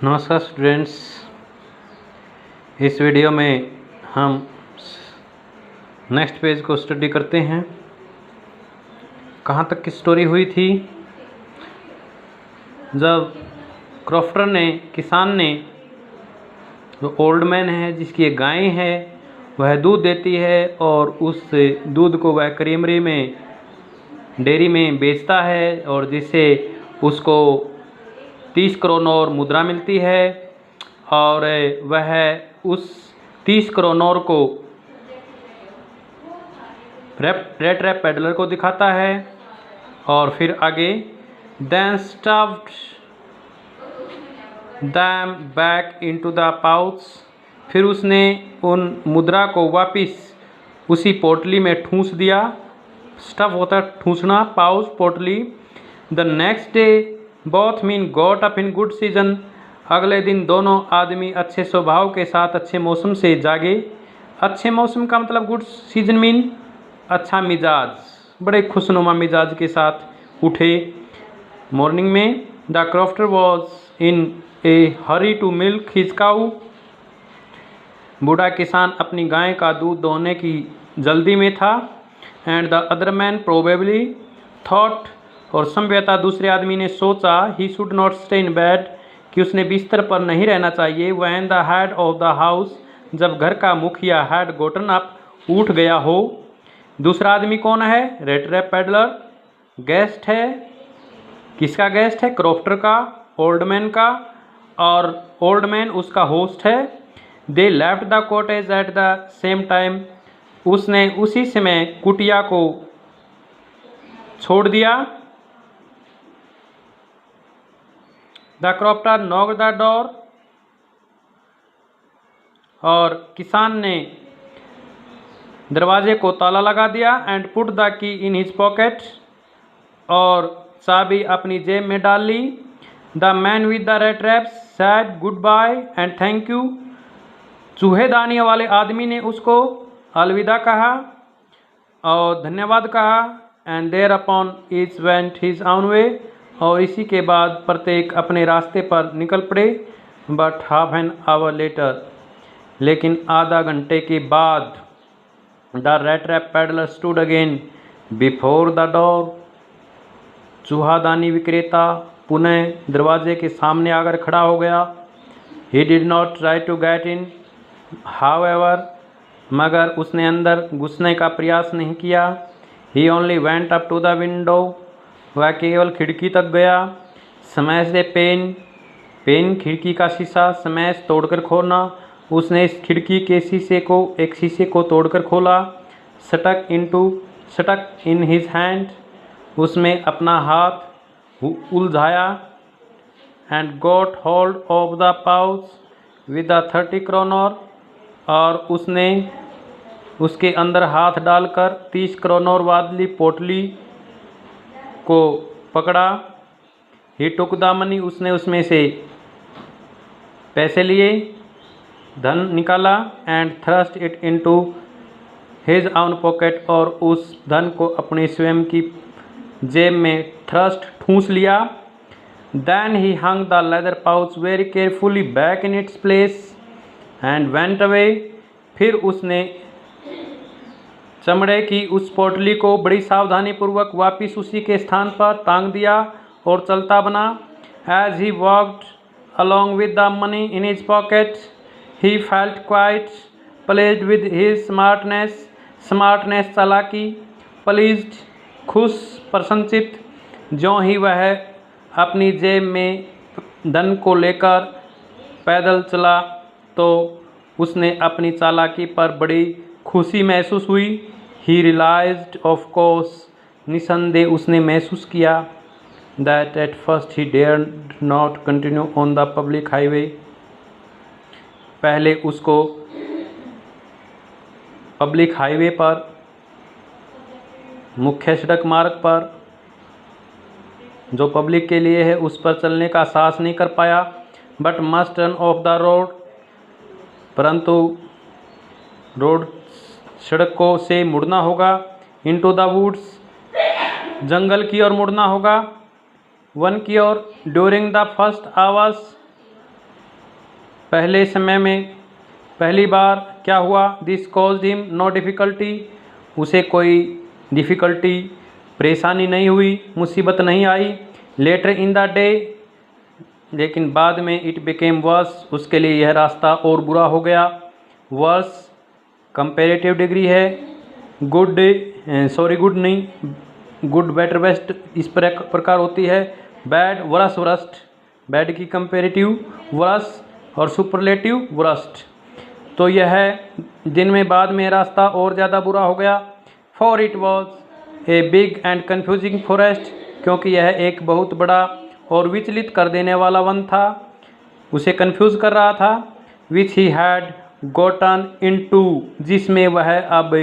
नमस्कार स्टूडेंट्स। इस वीडियो में हम नेक्स्ट पेज को स्टडी करते हैं। कहाँ तक की स्टोरी हुई थी? जब किसान ने जो ओल्ड मैन है जिसकी एक गाय है वह दूध देती है और उस दूध को वह क्रीमरी में डेयरी में बेचता है और जिससे उसको 30 करोड़ मुद्रा मिलती है और वह उस 30 करोड़ को रेट रैप पेडलर को दिखाता है और फिर आगे then stuffed them back into the pouch। फिर उसने उन मुद्रा को वापिस उसी पोटली में ठूंस दिया। स्टफ होता है ठूंसना, पाउच पोटली। The next day both mean got up in good season. अगले दिन दोनों आदमी अच्छे स्वभाव के साथ अच्छे मौसम से जागे। अच्छे मौसम का मतलब गुड सीजन मीन अच्छा मिजाज, बड़े खुशनुमा मिजाज के साथ उठे। मॉर्निंग में the crofter was in a hurry to milk his cow. बूढ़ा किसान अपनी गाय का दूध दोहने की जल्दी में था। And the other man probably thought, और संभवतः दूसरे आदमी ने सोचा, he should not stay in bed, कि उसने बिस्तर पर नहीं रहना चाहिए। When the head of the house, जब घर का मुखिया हैड गोटन अप, उठ गया हो। दूसरा आदमी कौन है? Rate rap peddler. गेस्ट है, किसका गेस्ट है? क्रॉफ्टर का, ओल्ड मैन का, और ओल्ड मैन उसका होस्ट है। They left the cottage at the same time, उसने उसी समय कुटिया को छोड़ दिया। The crofter knock the door, और किसान ने दरवाजे को ताला लगा दिया। And put the key in his pocket, और चाबी अपनी जेब में डाल ली। The man with the rat traps said goodbye and thank you. चूहेदानी वाले आदमी ने उसको अलविदा कहा और धन्यवाद कहा। And thereupon each went his own way, और इसी के बाद प्रत्येक अपने रास्ते पर निकल पड़े। But half an hour later, लेकिन आधा घंटे के बाद, the rattrap peddler stood again before the door. चूहादानी विक्रेता पुनः दरवाजे के सामने आकर खड़ा हो गया। He did not try to get in however, मगर उसने अंदर घुसने का प्रयास नहीं किया। He only went up to the window, वह केवल खिड़की तक गया। स्मैश द पेन खिड़की का शीशा, स्मैश तोड़कर खोलना। उसने इस खिड़की के एक शीशे को तोड़कर खोला। स्टक इन हिज हैंड, उसमें अपना हाथ उलझाया। And got hold of the pouch with the 30 crore, और उसने उसके अंदर हाथ डालकर 30 करोड़ वाली पोटली को पकड़ा। ही टुक द मनी, उसने उसमें से पैसे लिए, धन निकाला। And thrust it into his on pocket, और उस धन को अपने स्वयं की जेब में ठूंस लिया। Then he hung the leather pouch very carefully back in its place and went away. फिर उसने चमड़े की उस पोटली को बड़ी सावधानी पूर्वक वापिस उसी के स्थान पर टांग दिया और चलता बना। As he walked along with the money in his pocket, he felt quite pleased with his smartness चालाकी, pleased खुश, प्रसन्नचित। ज्यों ही वह अपनी जेब में धन को लेकर पैदल चला तो उसने अपनी चालाकी पर बड़ी खुशी महसूस हुई। He realized, of course, निसंदेह उसने महसूस किया, that at first he dared not continue on the public highway, पहले उसको पब्लिक हाईवे पर, मुख्य सड़क मार्ग पर जो पब्लिक के लिए है उस पर चलने का साहस नहीं कर पाया। But must turn off the road, परंतु रोड सड़क को से मुड़ना होगा। इनटू द वुड्स, जंगल की ओर मुड़ना होगा। वन की ओर। ड्यूरिंग द फर्स्ट आवर्स, पहले समय में पहली बार क्या हुआ, this caused him no difficulty, उसे कोई डिफ़िकल्टी परेशानी नहीं हुई, मुसीबत नहीं आई। लेटर इन द डे, लेकिन बाद में इट बिकेम वर्स, उसके लिए यह रास्ता और बुरा हो गया। वर्स कंपेरेटिव डिग्री है, गुड गुड नहीं, गुड बेटर बेस्ट इस प्रकार होती है। बैड वर्स वर्स्ट, बैड की कंपेरेटिव वर्स और सुपरलेटिव वर्स्ट। तो यह दिन में बाद में रास्ता और ज़्यादा बुरा हो गया। For it was a big and confusing forest, क्योंकि यह एक बहुत बड़ा और विचलित कर देने वाला वन था, उसे कन्फ्यूज़ कर रहा था। विच ही हैड गोटन इनटू, जिसमें वह अब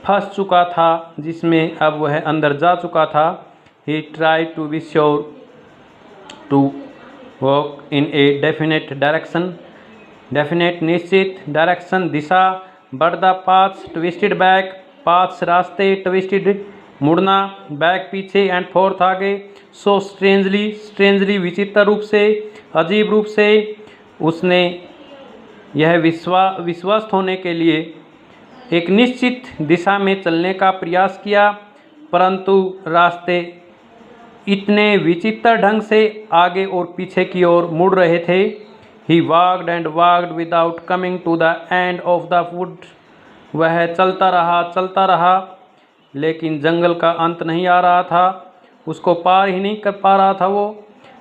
फंस चुका था, जिसमें अब वह अंदर जा चुका था। He try to be sure to walk in a definite direction, definite निश्चित, डायरेक्शन दिशा, but the paths twisted back, paths रास्ते, ट्विस्टेड मुड़ना, बैक पीछे, एंड फोर्थ आगे। सो स्ट्रेंजली विचित्र रूप से, अजीब रूप से, उसने यह विश्वस्त होने के लिए एक निश्चित दिशा में चलने का प्रयास किया, परंतु रास्ते इतने विचित्र ढंग से आगे और पीछे की ओर मुड़ रहे थे। He walked and walked without coming to the end of the wood, वह चलता रहा, लेकिन जंगल का अंत नहीं आ रहा था, उसको पार ही नहीं कर पा रहा था वो।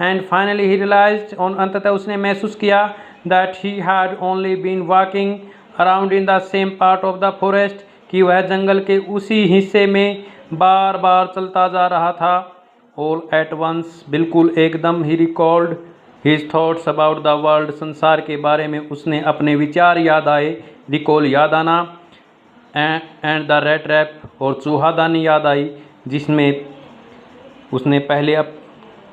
एंड फाइनली ही रियलाइज्ड, और अंततः उसने महसूस किया, that he had only been walking around in the same part of the forest, कि वह जंगल के उसी हिस्से में बार बार चलता जा रहा था। ऑल एट वंस, बिल्कुल एकदम, ही recalled his thoughts about the world, संसार के बारे में उसने अपने विचार याद आए, रिकॉल याद आना, एंड द रेड रैप, और चूहादानी याद आई, जिसमें उसने पहले अब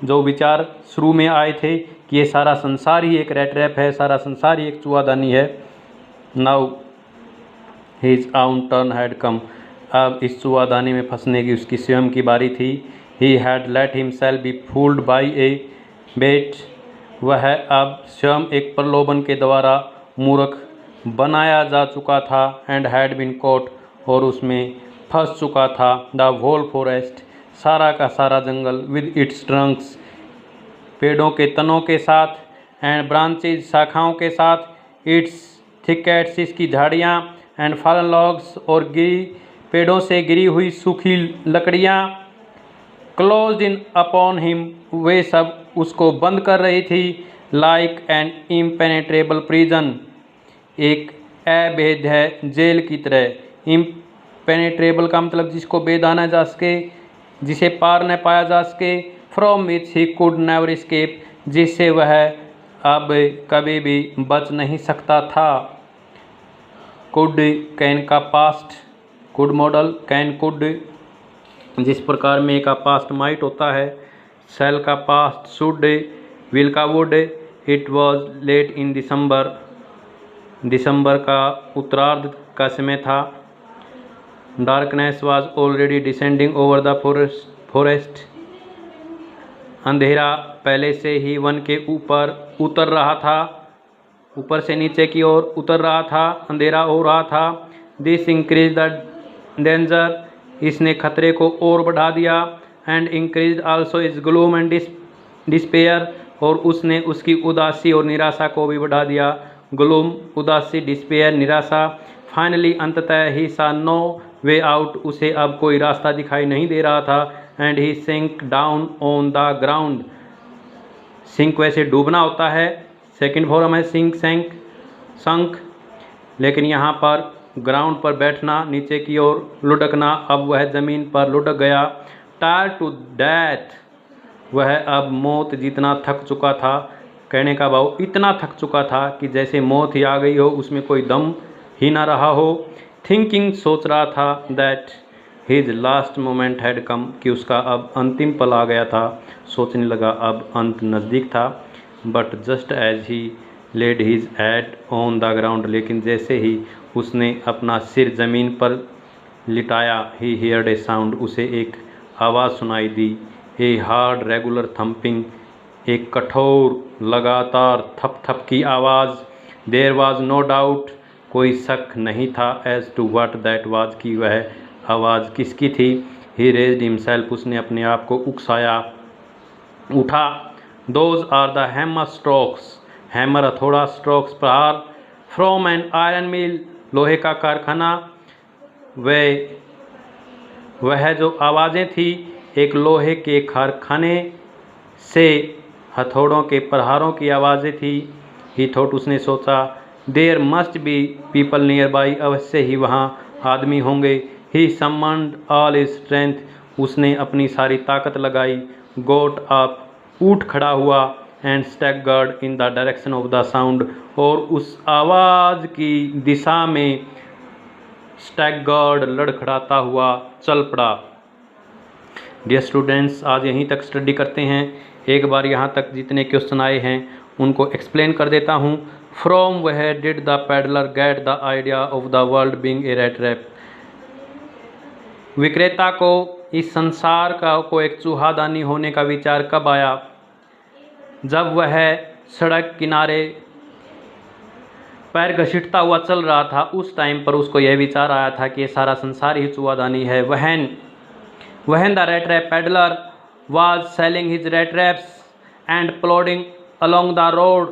जो विचार शुरू में आए थे कि ये सारा संसार ही एक रेड रैप है, सारा संसार ही एक चूहादानी है। नाउ हिज आउन टर्न हैड कम, अब इस चूहादानी में फंसने की उसकी स्वयं की बारी थी। He had let himself be fooled by a bait, वह अब स्वयं एक प्रलोभन के द्वारा मूर्ख बनाया जा चुका था। एंड हैड बीन कॉट, और उसमें फंस चुका था। द होल फॉरेस्ट, सारा का सारा जंगल, विद इट्स ट्रंक्स, पेड़ों के तनों के साथ, एंड ब्रांचेज, शाखाओं के साथ, इट्स थिकेट्स, इसकी झाड़ियाँ, एंड फॉलन लॉग्स, और पेड़ों से गिरी हुई सूखी लकड़ियाँ, क्लोज्ड इन अपॉन हिम, वे सब उसको बंद कर रही थी। लाइक एन इम्पेनेट्रेबल प्रिजन, एक अभेद्य जेल की तरह। इम्पेनेट्रेबल का मतलब जिसको बेदाना जा सके, जिसे पार न पाया जा सके। From which he could never escape, जिससे वह अब कभी भी बच नहीं सकता था। कुड, कैन का past, could model, can could जिस प्रकार में का पास्ट माइट होता है, सेल का पास्ट शुड, विल का वुड। इट वॉज लेट इन दिसंबर, दिसंबर का उत्तरार्ध का समय था। Darkness was already descending over the forest, अंधेरा पहले से ही वन के ऊपर उतर रहा था, ऊपर से नीचे की ओर उतर रहा था, अंधेरा हो रहा था। दिस इंक्रीज द डेंजर, इसने खतरे को और बढ़ा दिया। And increase also is gloom and despair, और उसने उसकी उदासी और निराशा को भी बढ़ा दिया। ग्लूम, उदासी, डिस्पेयर, निराशा। फाइनली, अंततः, ही सा नो वे आउट, उसे अब कोई रास्ता दिखाई नहीं दे रहा था। And he sink down on the ground, sink वैसे डूबना होता है, सेकंड फॉर्म है सिंक, संक, लेकिन यहाँ पर ग्राउंड पर बैठना, नीचे की ओर लुढ़कना। अब वह ज़मीन पर लुढ़क गया। टायर टू डेथ, वह अब मौत जितना थक चुका था, कहने का भाव इतना थक चुका था कि जैसे मौत ही आ गई हो, उसमें कोई दम ही ना रहा हो। थिंकिंग, सोच रहा था, that his last moment had come, कि उसका अब अंतिम पल आ गया था। सोचने लगा अब अंत नज़दीक था। But just as he laid his head on the ground, लेकिन जैसे ही उसने अपना सिर ज़मीन पर लिटाया, ही हियर्ड ए साउंड, उसे एक आवाज़ सुनाई दी। ए हार्ड रेगुलर थम्पिंग, एक कठोर लगातार थप थप की आवाज़। देयर वॉज नो डाउट, कोई शक नहीं था, as to what that was, की वह आवाज़ किसकी थी। ही रेज्ड हिमसेल्फ, उसने अपने आप को उकसाया, उठा। Those are the hammer strokes, hammer हथौड़ा, स्ट्रोक्स प्रहार। फ्रॉम एन आयरन मिल, लोहे का कारखाना। वह जो आवाज़ें थी एक लोहे के कारखाने से हथौड़ों के प्रहारों की आवाज़ें थी। ही थॉट, उसने सोचा, there must be people nearby, अवश्य ही वहाँ आदमी होंगे। He summoned all his strength, उसने अपनी सारी ताकत लगाई। गोट अप, उठ खड़ा हुआ। And staggered in the direction of the sound, और उस आवाज़ की दिशा में स्टैगर्ड, लड़खड़ाता हुआ चल पड़ा। डियर स्टूडेंट्स, आज यहीं तक स्टडी करते हैं। एक बार यहाँ तक जितने क्वेश्चन आए हैं उनको एक्सप्लेन कर देता हूँ। From where did the peddler get the idea of the world being a rat trap, विक्रेता को इस संसार को एक चूहादानी होने का विचार कब आया? जब वह सड़क किनारे पैर घसीटता हुआ चल रहा था, उस टाइम पर उसको यह विचार आया था कि ये सारा संसार ही चूहादानी है। When the rat trap peddler was selling his rat traps and plodding along the road,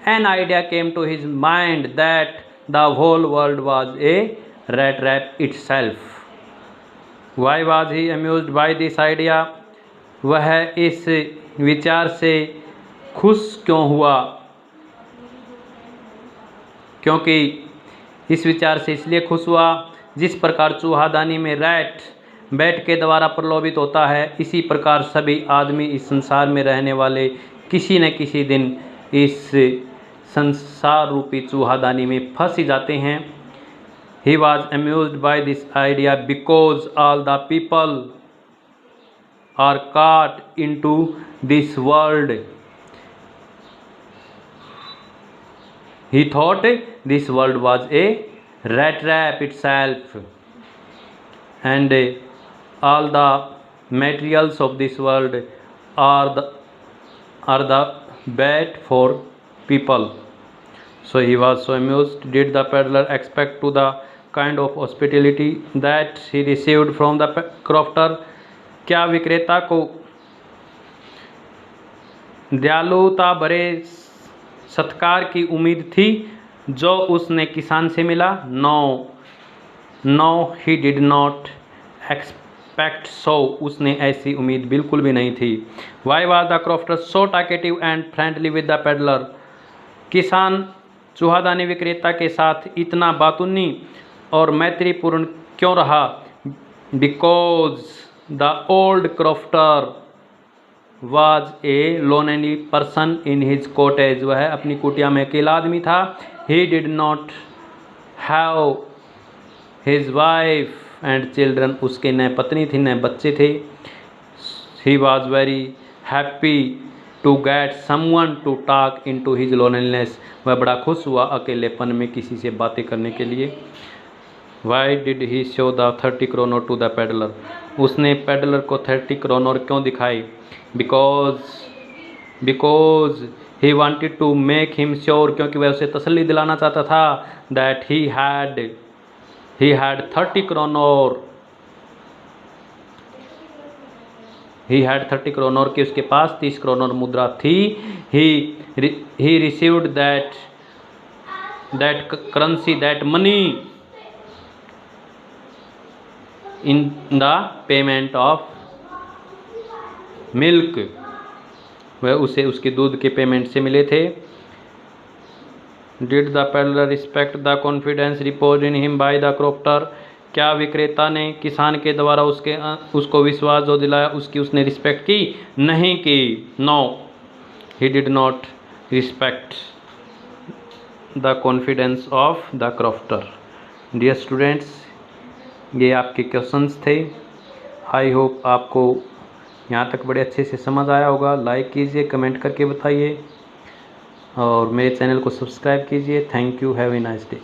an idea came to his mind that the whole world was a rat trap itself. Why was he amused by this idea? वह इस विचार से खुश क्यों हुआ? क्योंकि इस विचार से इसलिए खुश हुआ, जिस प्रकार चूहादानी में रैट बैट के द्वारा प्रलोभित होता है, इसी प्रकार सभी आदमी इस संसार में रहने वाले किसी न किसी दिन इस संसार रूपी चूहादानी में फंस ही जाते हैं। He was amused by this idea because all the people are caught into this world. He thought this world was a rat trap itself, and all the materials of this world are the bait for people. So he was so amused. Did the peddler expect to the kind of hospitality that he received from the crofter? क्या विक्रेता को दयालुता भरे सत्कार की उम्मीद थी जो उसने किसान से मिला? No, he did not expect so, उसने ऐसी उम्मीद बिल्कुल भी नहीं थी। Why was the crofter so talkative and friendly with the peddler? किसान चूहादानी विक्रेता के साथ इतना बातूनी और मैत्रीपूर्ण क्यों रहा? Because the old crofter was a lonely person in his cottage, वह अपनी कुटिया में अकेला आदमी था। He did not have his wife and children, उसके न पत्नी थी न बच्चे थे। He was very happy to get someone to talk into his loneliness, वह बड़ा खुश हुआ अकेलेपन में किसी से बातें करने के लिए। Why did he show the 30 kroner to the peddler? उसने पेडलर को 30 kroner क्यों दिखाई? Because he wanted to make him sure, क्योंकि वह उसे तसल्ली दिलाना चाहता था that he had 30 kroner, he had 30 kroner, कि उसके पास 30 kroner मुद्रा थी। he received that currency, that money in the payment of milk, वह उसे उसके दूध के पेमेंट से मिले थे। Did the peddler respect the confidence reposed in him by the crofter? क्या विक्रेता ने किसान के द्वारा उसको विश्वास जो दिलाया उसकी उसने रिस्पेक्ट की? नहीं की। No, he did not respect the confidence of the crofter. Dear students, ये आपके क्वेश्चंस थे। आई होप आपको यहाँ तक बड़े अच्छे से समझ आया होगा। लाइक कीजिए, कमेंट करके बताइए और मेरे चैनल को सब्सक्राइब कीजिए। Thank you, have a nice day.